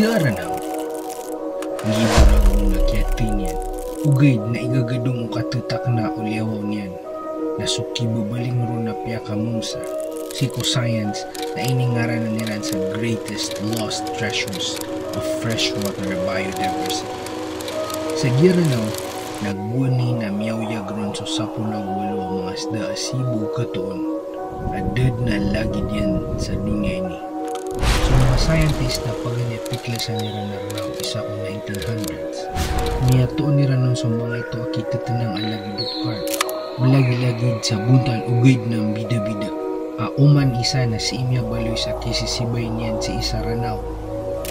Diara na. Gibarang nakiatin yan. Ugaid na igagadong katutak na ulyawaw niyan. Nasuki babaling ro na piya kamunsa. Psychoscience na iningaran na niran sa greatest lost treasures of freshwater biodiversity. Sa Giranaw, nagwani na miyawya gron so sapo nagwalo ang mga isda Cebu katuon. Adad na lagi diyan sa dunya ini. So mga scientists na pag-inipiklasan nila na raw isa o 1900s. Niyatoon nila nun sa mga ito akitatanang alagidok part. Malagi-lagid sa buntal ugaid ng bida-bida. Auman isa na si Imya Baloy sa kisisibay niyan si Isa Ranaw.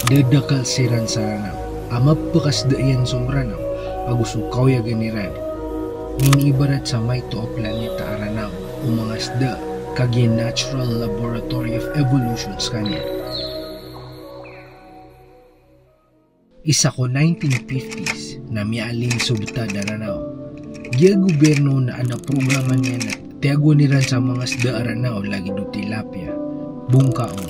Dadakal siran sa Ranaw. Amapakas daayan sa Ranaw. Agusukaw ya ganiran. Minibarat sa may to planeta Aranaw o mga isda kagi natural laboratory of evolutions kanya. Isa ko 1950s na mialing subta Aranaw. Giya gobyerno na programa niya na tiago niran sa mga isda Aranaw lagi do tilapia, bungkaon,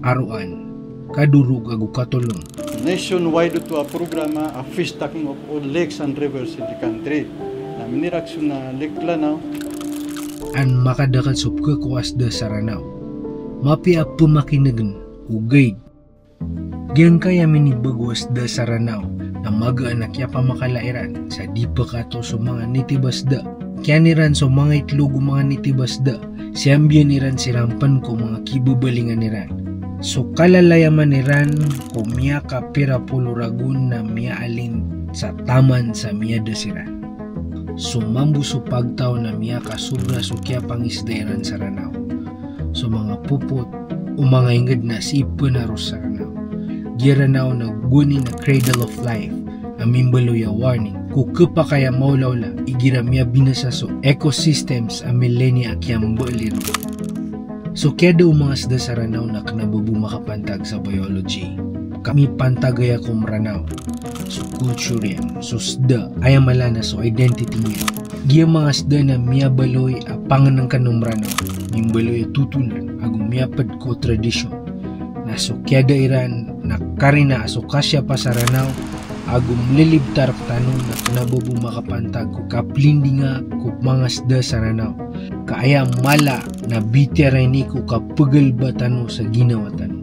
aruan, kadurug agu katulong. Nationwide to a programa a fish stocking of all lakes and rivers in the country. Na miniraksyon na Lake Lanao. An makadakal subka kuwas da Saranaw. Mapia pumakinagan ugaid. Giyang kaya minibagwas da Saranaw na mag-anak ya pamakalairan sa di pa kato sa mga nitibasda. Kaya niran sa mga itlog mga nitibasda. Siyambyan niran sirampan ko mga kibabalingan niran. So kalalayaman niran ko miya ka pirapuluragun na miya alin sa taman sa miya dasiran. So mambuso pagtaw na miya ka sobra sukya pangisdairan sa Ranaw. So mga pupot o mga ingad na sipa na ro sa Ranaw. Giranaw na guni na cradle of life. Amimbaloya warning. Kukupa kaya maulawla igira miya binasa so ecosystems a millennia akyang baliro. So kaya daw mga isda sa Ranaw na kanabubo makapantag sa biology. Kami pantagaya kong Ranaw. So culture yan. So isda ay malana so identity niya. Giya mga isda na miyabaloy apangan ng kanong Ranaw. Mimbaloy tutunan agong miyapad ko tradisyon. Na so kaya dairan na karina so kasya pa sa Ranaw. Agong lilibtar tanong na kanabubo makapantag ko kaplindi nga ko mga isda sa Ranaw. Kaya mala na bitera ni ko kapagal ba tano sa ginawa tano.